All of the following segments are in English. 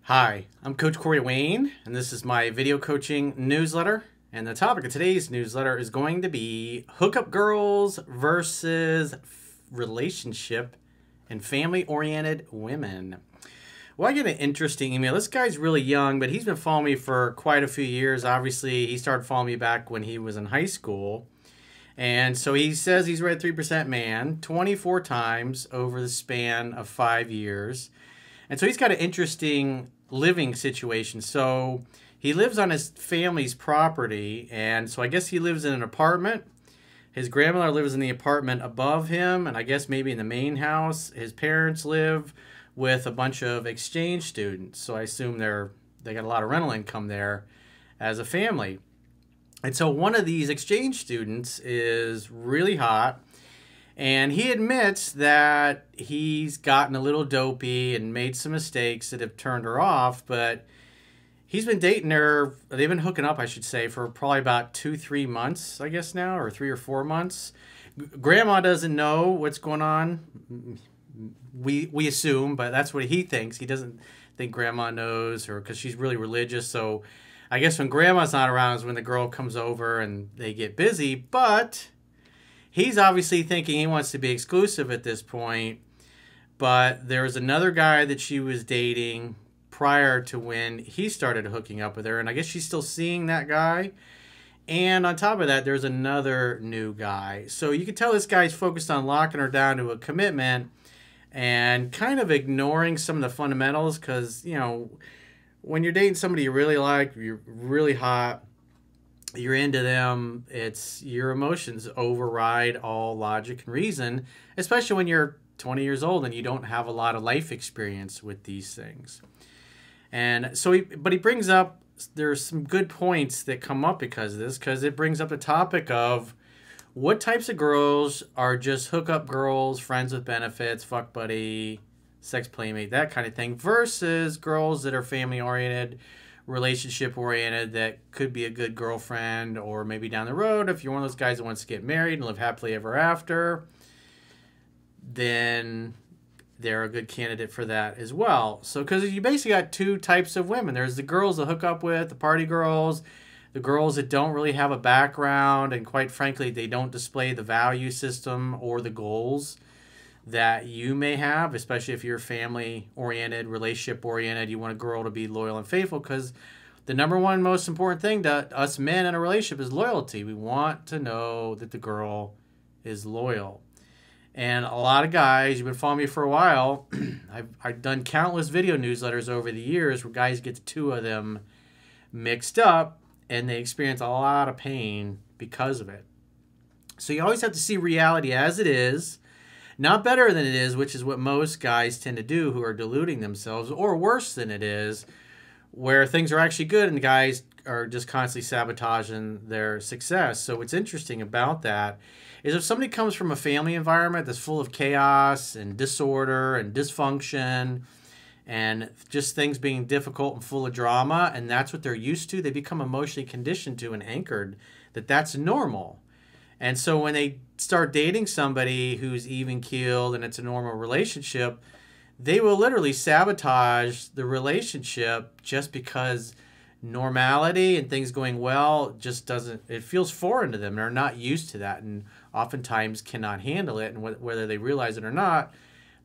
Hi, I'm Coach Corey Wayne, and this is my video coaching newsletter. And the topic of today's newsletter is going to be hookup girls versus relationship and family-oriented women. Well, I get an interesting email. This guy's really young, but he's been following me for quite a few years. Obviously, he started following me back when he was in high school. And so he says he's read 3% Man 24 times over the span of 5 years. And so he's got an interesting living situation. So he lives on his family's property, and so I guess he lives in an apartment. His grandmother lives in the apartment above him, and I guess maybe in the main house. His parents live with a bunch of exchange students, so I assume they got a lot of rental income there as a family. And so one of these exchange students is really hot, and he admits that he's gotten a little dopey and made some mistakes that have turned her off, but he's been dating her, they've been hooking up, I should say, for probably about 2-3 months, I guess now, or 3 or 4 months. Grandma doesn't know what's going on. We assume, but that's what he thinks. He doesn't think Grandma knows, or because she's really religious, so I guess when Grandma's not around is when the girl comes over and they get busy, but he's obviously thinking he wants to be exclusive at this point, but there's another guy that she was dating prior to when he started hooking up with her, and I guess she's still seeing that guy. And on top of that, there's another new guy. So you can tell this guy's focused on locking her down to a commitment and kind of ignoring some of the fundamentals because, you know, when you're dating somebody you really like, you're really hot, you're into them, it's your emotions override all logic and reason, especially when you're 20 years old and you don't have a lot of life experience with these things. And so he brings up, there's some good points that come up because of this, because it brings up the topic of what types of girls are just hookup girls, friends with benefits, fuck buddy, sex playmate, that kind of thing, versus girls that are family oriented, relationship oriented, that could be a good girlfriend, or maybe down the road, if you're one of those guys that wants to get married and live happily ever after, then they're a good candidate for that as well. So because you basically got two types of women. There's the girls that hook up with, the party girls, the girls that don't really have a background, and quite frankly they don't display the value system or the goals that you may have, especially if you're family oriented, relationship oriented. You want a girl to be loyal and faithful, because the number one most important thing to us men in a relationship is loyalty. We want to know that the girl is loyal. And a lot of guys, you've been following me for a while, I've done countless video newsletters over the years where guys get the two of them mixed up and they experience a lot of pain because of it. So you always have to see reality as it is, not better than it is, which is what most guys tend to do who are deluding themselves, or worse than it is, where things are actually good and the guys are just constantly sabotaging their success. So what's interesting about that is if somebody comes from a family environment that's full of chaos and disorder and dysfunction and just things being difficult and full of drama, and that's what they're used to, they become emotionally conditioned to and anchored that that's normal. And so when they start dating somebody who's even-keeled and it's a normal relationship, they will literally sabotage the relationship just because normality and things going well just doesn't, it feels foreign to them. They're not used to that and oftentimes cannot handle it. And whether they realize it or not,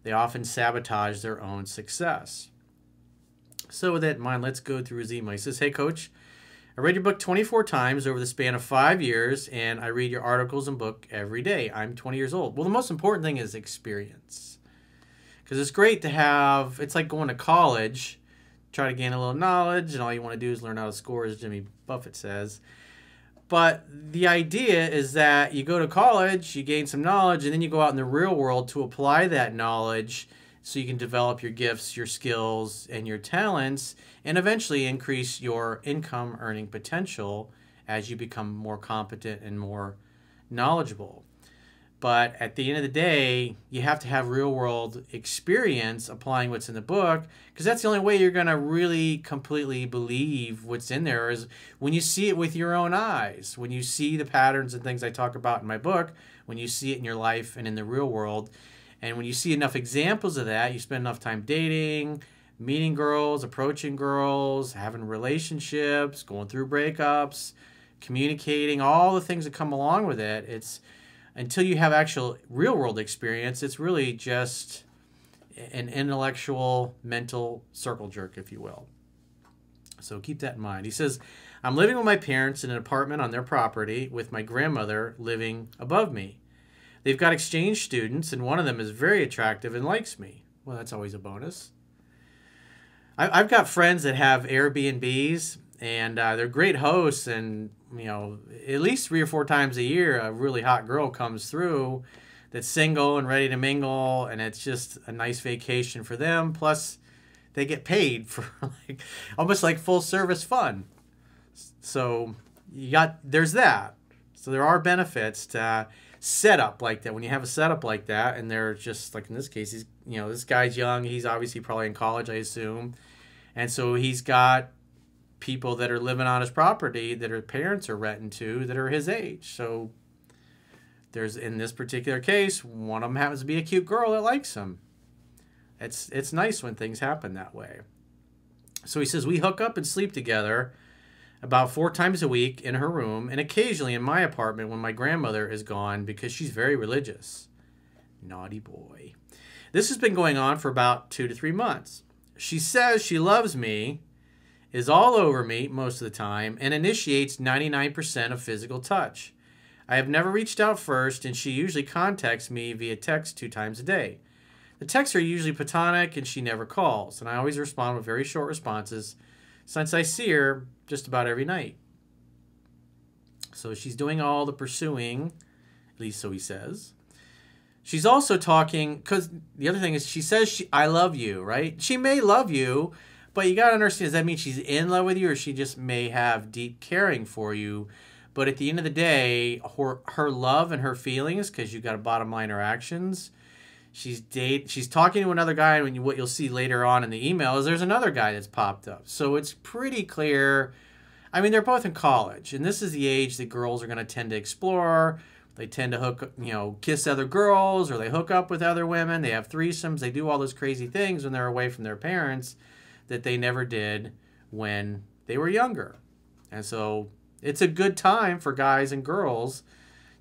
they often sabotage their own success. So with that in mind, let's go through his email. He says, "Hey, Coach, I read your book 24 times over the span of 5 years, and I read your articles and book every day. I'm 20 years old." Well, the most important thing is experience. Because it's great to have, it's like going to college, try to gain a little knowledge, and all you want to do is learn how to score, as Jimmy Buffett says. But the idea is that you go to college, you gain some knowledge, and then you go out in the real world to apply that knowledge so you can develop your gifts, your skills, and your talents, and eventually increase your income earning potential as you become more competent and more knowledgeable. But at the end of the day, you have to have real world experience applying what's in the book, because that's the only way you're going to really completely believe what's in there is when you see it with your own eyes, when you see the patterns and things I talk about in my book, when you see it in your life and in the real world. And when you see enough examples of that, you spend enough time dating, meeting girls, approaching girls, having relationships, going through breakups, communicating, all the things that come along with it. It's until you have actual real world experience, it's really just an intellectual, mental circle jerk, if you will. So keep that in mind. He says, I'm living with my parents in an apartment on their property with my grandmother living above me. They've got exchange students, and one of them is very attractive and likes me. Well, that's always a bonus. I've got friends that have Airbnbs, and they're great hosts, and at least 3 or 4 times a year, a really hot girl comes through that's single and ready to mingle, and it's just a nice vacation for them. Plus, they get paid for almost like full service fun. So there's that. So there are benefits to setup like that. When you have a setup like that, and they're just like in this case, this guy's young. He's obviously probably in college, I assume, and so he's got people that are living on his property that her parents are renting to that are his age. So there's, in this particular case, one of them happens to be a cute girl that likes him. It's nice when things happen that way. So he says, we hook up and sleep together about 4 times a week in her room, and occasionally in my apartment when my grandmother is gone because she's very religious. Naughty boy. This has been going on for about 2 to 3 months. She says she loves me, is all over me most of the time, and initiates 99% of physical touch. I have never reached out first, and she usually contacts me via text 2 times a day. The texts are usually platonic, and she never calls, and I always respond with very short responses since I see her just about every night. So she's doing all the pursuing, at least so he says. She's also talking, because the other thing is she says, I love you, right? She may love you, but you got to understand, does that mean she's in love with you, or she just may have deep caring for you? But at the end of the day, her love and her feelings, because you got to bottom line her actions, she's talking to another guy, and what you'll see later on in the email is there's another guy that's popped up. So it's pretty clear. I mean, they're both in college, and this is the age that girls are going to tend to explore. They tend to kiss other girls, or they hook up with other women. They have threesomes. They do all those crazy things when they're away from their parents that they never did when they were younger. And so it's a good time for guys and girls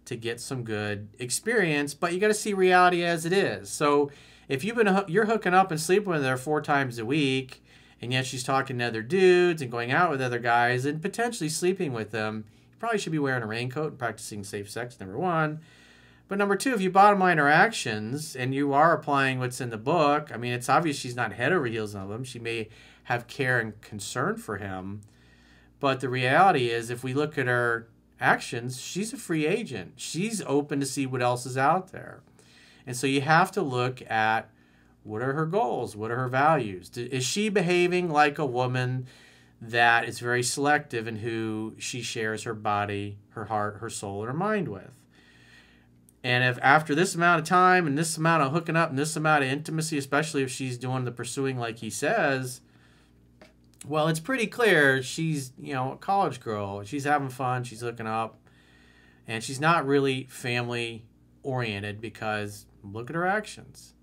to get some good experience, but you got to see reality as it is. So if you're hooking up and sleeping with her 4 times a week, and yet she's talking to other dudes and going out with other guys and potentially sleeping with them, you probably should be wearing a raincoat and practicing safe sex, number 1. But number 2, if you bottom line her actions and you are applying what's in the book, I mean, it's obvious she's not head over heels on him. She may have care and concern for him. But the reality is, if we look at her actions, she's a free agent. She's open to see what else is out there. And so you have to look at, what are her goals? What are her values? Is she behaving like a woman that is very selective in who she shares her body, her heart, her soul, and her mind with? And if after this amount of time and this amount of hooking up and this amount of intimacy, especially if she's doing the pursuing like he says, well, it's pretty clear she's, a college girl. She's having fun. She's hooking up. And she's not really family-oriented because look at her actions.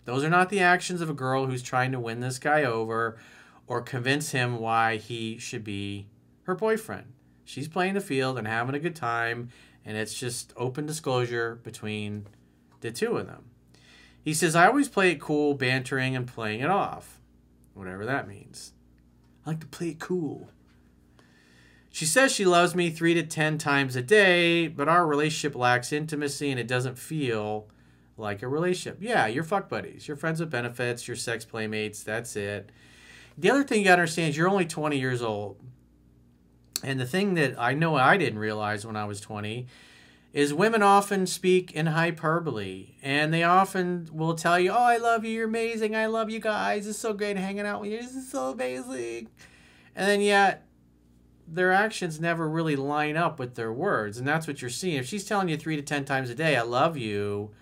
Those are not the actions of a girl who's trying to win this guy over or convince him why he should be her boyfriend. She's playing the field and having a good time, and it's just open disclosure between the two of them. He says, I always play it cool, bantering and playing it off, whatever that means. I like to play it cool. She says she loves me 3 to 10 times a day, but our relationship lacks intimacy and it doesn't feel like a relationship. Yeah, you're fuck buddies. You're friends with benefits. You're sex playmates. That's it. The other thing you got to understand is you're only 20 years old. And the thing that I know I didn't realize when I was 20 is women often speak in hyperbole. And they often will tell you, oh, I love you. You're amazing. I love you guys. It's so great hanging out with you. This is so amazing. And then yet their actions never really line up with their words. And that's what you're seeing. If she's telling you 3 to 10 times a day, I love you,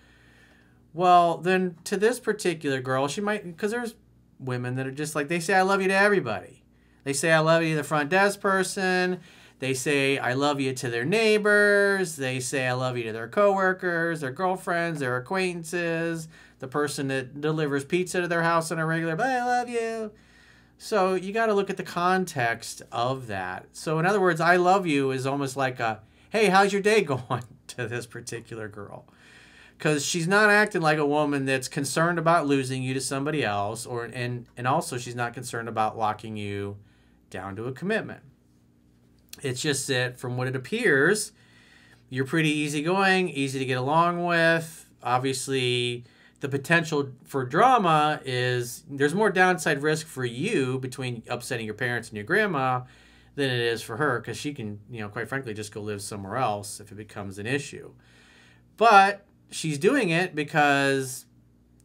well, then to this particular girl, she might, because there's women that are just like, they say I love you to everybody. They say I love you to the front desk person. They say I love you to their neighbors. They say I love you to their coworkers, their girlfriends, their acquaintances, the person that delivers pizza to their house on a regular, but I love you. So you got to look at the context of that. So in other words, I love you is almost like a, hey, how's your day going to this particular girl? Because she's not acting like a woman that's concerned about losing you to somebody else, and also she's not concerned about locking you down to a commitment. It's just that from what it appears, you're pretty easygoing, easy to get along with. Obviously, the potential for drama is there's more downside risk for you between upsetting your parents and your grandma than it is for her, because she can, quite frankly, just go live somewhere else if it becomes an issue. But she's doing it because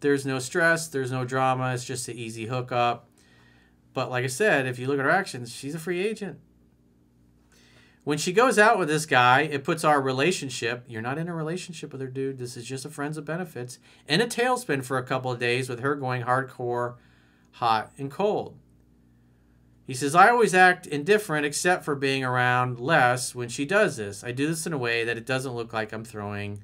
there's no stress, there's no drama, it's just an easy hookup. But like I said, if you look at her actions, she's a free agent. When she goes out with this guy, it puts our relationship, you're not in a relationship with her, dude, this is just a friends of benefits, in a tailspin for a couple of days with her going hardcore, hot and cold. He says, I always act indifferent except for being around less when she does this. I do this in a way that it doesn't look like I'm throwing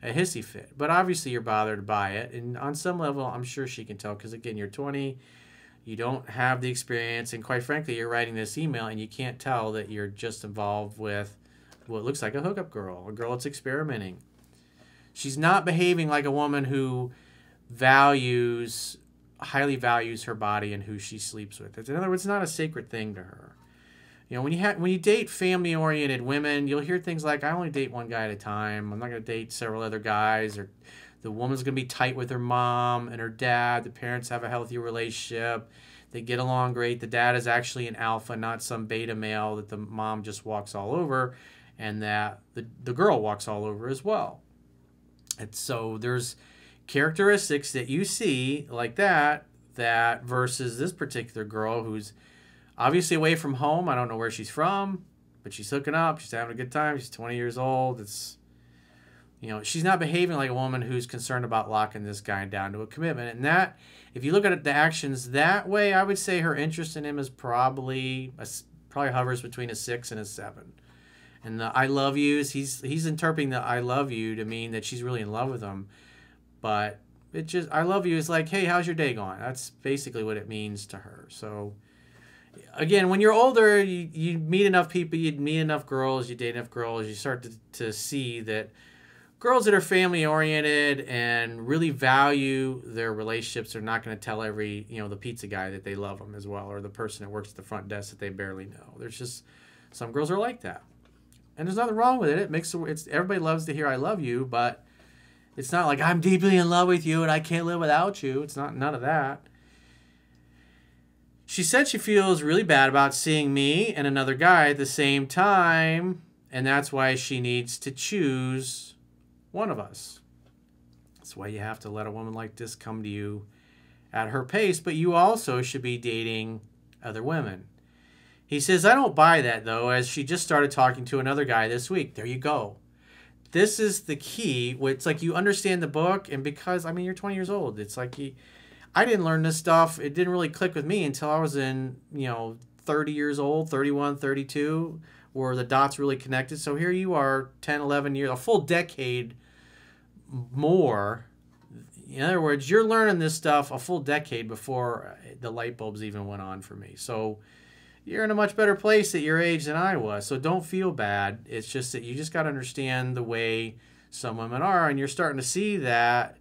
a hissy fit. But obviously you're bothered by it. And on some level, I'm sure she can tell. Because again, you're 20. You don't have the experience. And quite frankly, you're writing this email and you can't tell that you're just involved with what looks like a hookup girl. A girl that's experimenting. She's not behaving like a woman who highly values her body and who she sleeps with. In other words, it's not a sacred thing to her. When you date family-oriented women, you'll hear things like, I only date one guy at a time. I'm not going to date several other guys. Or the woman's going to be tight with her mom and her dad. The parents have a healthy relationship. They get along great. The dad is actually an alpha, not some beta male that the mom just walks all over, and that the girl walks all over as well. And so there's characteristics that you see like that versus this particular girl who's obviously away from home. I don't know where she's from, but she's hooking up. She's having a good time. She's 20 years old. She's not behaving like a woman who's concerned about locking this guy down to a commitment. And that, if you look at the actions that way, I would say her interest in him is probably hovers between a 6 and a 7. And the I love yous, he's interpreting the I love you to mean that she's really in love with him. But I love you is like, hey, how's your day going? That's basically what it means to her. So again, when you're older, you meet enough people, you meet enough girls, you date enough girls, you start to see that girls that are family-oriented and really value their relationships are not going to tell the pizza guy that they love them as well, or the person that works at the front desk that they barely know. There's just, some girls are like that. And there's nothing wrong with it. Everybody loves to hear I love you, but it's not like I'm deeply in love with you and I can't live without you. It's not none of that. She said she feels really bad about seeing me and another guy at the same time, and that's why she needs to choose one of us. That's why you have to let a woman like this come to you at her pace, but you also should be dating other women. He says, I don't buy that, though, as she just started talking to another guy this week. There you go. This is the key. It's like you understand the book, and because, you're 20 years old. It's like I didn't learn this stuff. It didn't really click with me until I was in, 30 years old, 31, 32, where the dots really connected. So here you are, 10, 11 years, a full decade more. In other words, you're learning this stuff a full decade before the light bulbs even went on for me. So you're in a much better place at your age than I was. So don't feel bad. It's just that you just got to understand the way some women are, and you're starting to see that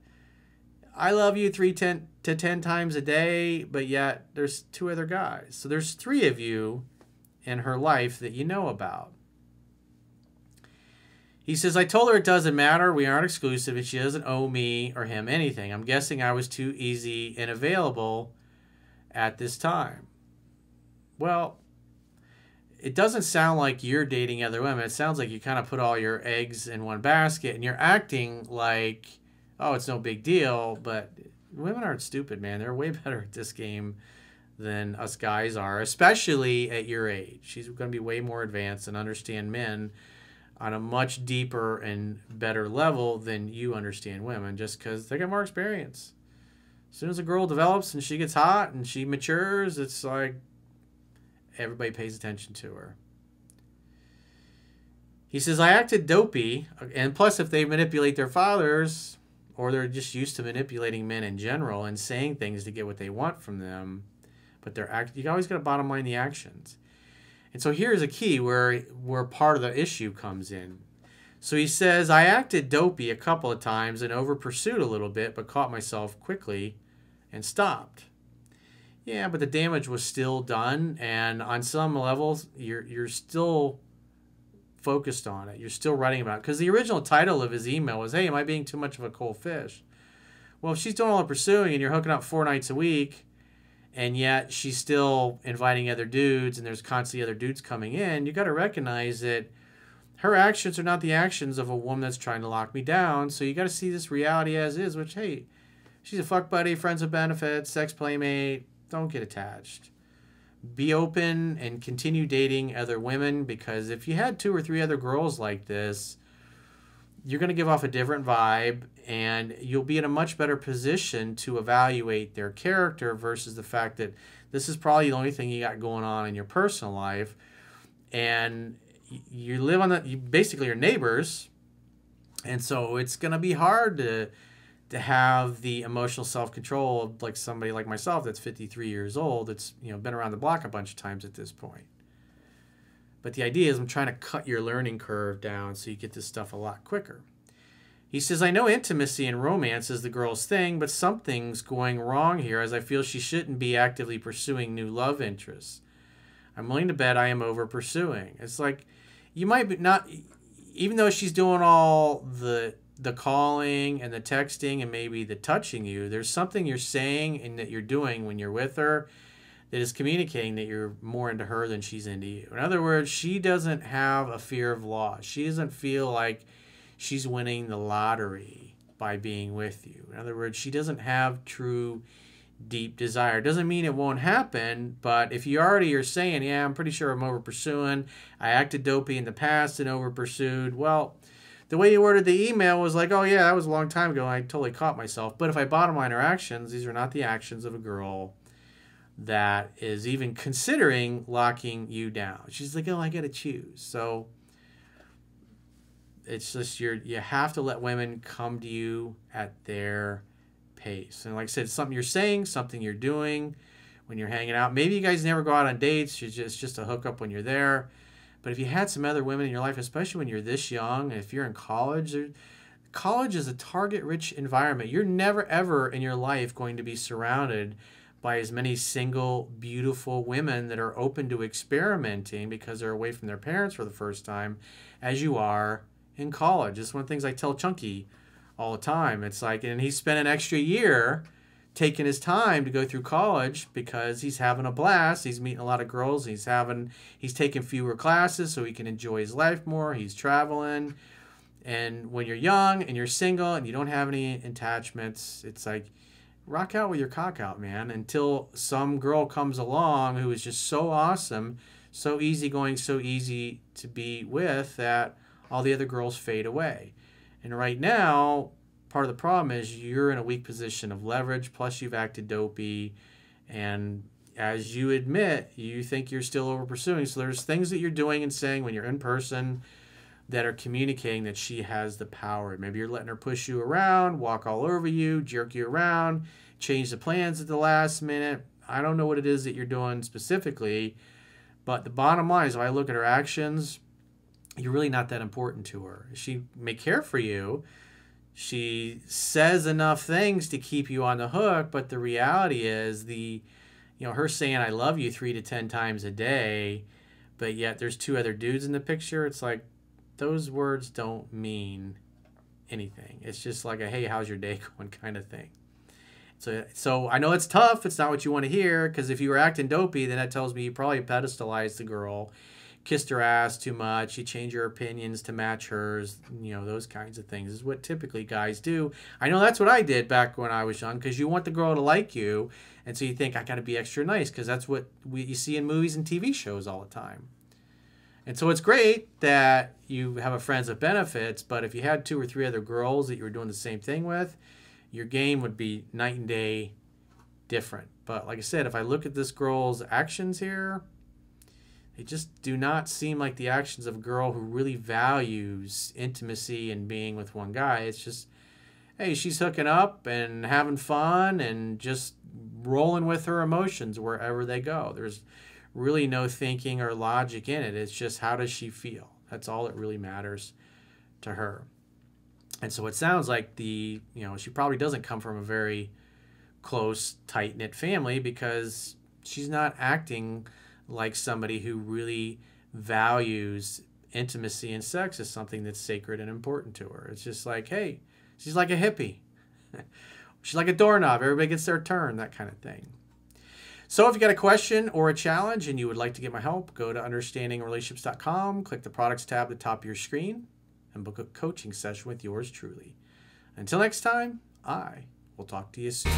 I love you 10 times a day, but yet there's 2 other guys. So there's 3 of you in her life that you know about. He says, I told her it doesn't matter. We aren't exclusive, and she doesn't owe me or him anything. I'm guessing I was too easy and available at this time. Well, it doesn't sound like you're dating other women. It sounds like you kind of put all your eggs in one basket, and you're acting like, oh, it's no big deal. But women aren't stupid, man. They're way better at this game than us guys are, especially at your age. She's going to be way more advanced and understand men on a much deeper and better level than you understand women, just because they got more experience. As soon as a girl develops and she gets hot and she matures, it's like everybody pays attention to her. He says, I acted dopey, and plus if they manipulate their fathers, or they're just used to manipulating men in general and saying things to get what they want from them. But you always got to bottom line the actions. And so here's a key where part of the issue comes in. So he says, I acted dopey a couple of times and over pursued a little bit, but caught myself quickly and stopped. Yeah, but the damage was still done, and on some levels, you're still focused on it. You're still writing about it. Because the original title of his email was, hey, am I being too much of a cold fish? Well, if she's doing all the pursuing and you're hooking up 4 nights a week, and yet she's still inviting other dudes, and there's constantly other dudes coming in, you got to recognize that her actions are not the actions of a woman that's trying to lock me down. So you got to see this reality as is, which, hey, she's a fuck buddy, friends with benefits, sex playmate. Don't get attached. Be open and continue dating other women, because if you had 2 or 3 other girls like this, you're going to give off a different vibe, and you'll be in a much better position to evaluate their character versus the fact that this is probably the only thing you got going on in your personal life. And you live on you basically are neighbors, and so it's going to be hard to have the emotional self-control of like somebody like myself that's 53 years old, that's been around the block a bunch of times at this point. But the idea is I'm trying to cut your learning curve down so you get this stuff a lot quicker. He says, I know intimacy and romance is the girl's thing, but something's going wrong here, as I feel she shouldn't be actively pursuing new love interests. I'm willing to bet I am over pursuing. It's like, you might be not, even though she's doing all the calling and the texting and maybe the touching you, there's something you're saying and that you're doing when you're with her that is communicating that you're more into her than she's into you. In other words, she doesn't have a fear of loss. She doesn't feel like she's winning the lottery by being with you. In other words, she doesn't have true deep desire. Doesn't mean it won't happen, but if you already are saying, yeah, I'm pretty sure I'm over pursuing, I acted dopey in the past and over pursued, well, the way you worded the email was like, oh yeah, that was a long time ago, and I totally caught myself. But if I bottom line her actions, these are not the actions of a girl that is even considering locking you down. She's like, oh, I gotta choose. So it's just you have to let women come to you at their pace. And like I said, something you're saying, something you're doing when you're hanging out. Maybe you guys never go out on dates. It's just a hookup when you're there. But if you had some other women in your life, especially when you're this young, and if you're in college, college is a target-rich environment. You're never, ever in your life going to be surrounded by as many single, beautiful women that are open to experimenting because they're away from their parents for the first time as you are in college. It's one of the things I tell Chunky all the time. It's like, and he spent an extra year taking his time to go through college because he's having a blast. He's meeting a lot of girls. He's taking fewer classes so he can enjoy his life more. He's traveling. And when you're young and you're single and you don't have any attachments, it's like, rock out with your cock out, man, until some girl comes along who is just so awesome, so easygoing, so easy to be with that all the other girls fade away. And right now, part of the problem is you're in a weak position of leverage, plus you've acted dopey, and as you admit, you think you're still over pursuing. So there's things that you're doing and saying when you're in person that are communicating that she has the power. Maybe you're letting her push you around, walk all over you, jerk you around, change the plans at the last minute. I don't know what it is that you're doing specifically, but the bottom line is if I look at her actions, you're really not that important to her. She may care for you. She says enough things to keep you on the hook, but the reality is her saying I love you 3 to 10 times a day, but yet there's 2 other dudes in the picture. It's like, those words don't mean anything. It's just like a, hey, how's your day going kind of thing. So I know it's tough. It's not what you want to hear, because if you were acting dopey, then that tells me you probably pedestalized the girl, kissed her ass too much, you change your opinions to match hers, those kinds of things is what typically guys do. I know that's what I did back when I was young, because you want the girl to like you, and so you think, I got to be extra nice, because that's what you see in movies and TV shows all the time. And so it's great that you have a friends with benefits, but if you had 2 or 3 other girls that you were doing the same thing with, your game would be night and day different. But like I said, if I look at this girl's actions here, they just do not seem like the actions of a girl who really values intimacy and being with one guy. It's just, hey, she's hooking up and having fun and just rolling with her emotions wherever they go. There's really no thinking or logic in it. It's just, how does she feel? That's all that really matters to her. And so it sounds like she probably doesn't come from a very close, tight-knit family, because she's not acting like somebody who really values intimacy and sex as something that's sacred and important to her. It's just like, hey, she's like a hippie. She's like a doorknob. Everybody gets their turn, that kind of thing. So if you got a question or a challenge and you would like to get my help, go to understandingrelationships.com, click the products tab at the top of your screen, and book a coaching session with yours truly. Until next time, I will talk to you soon.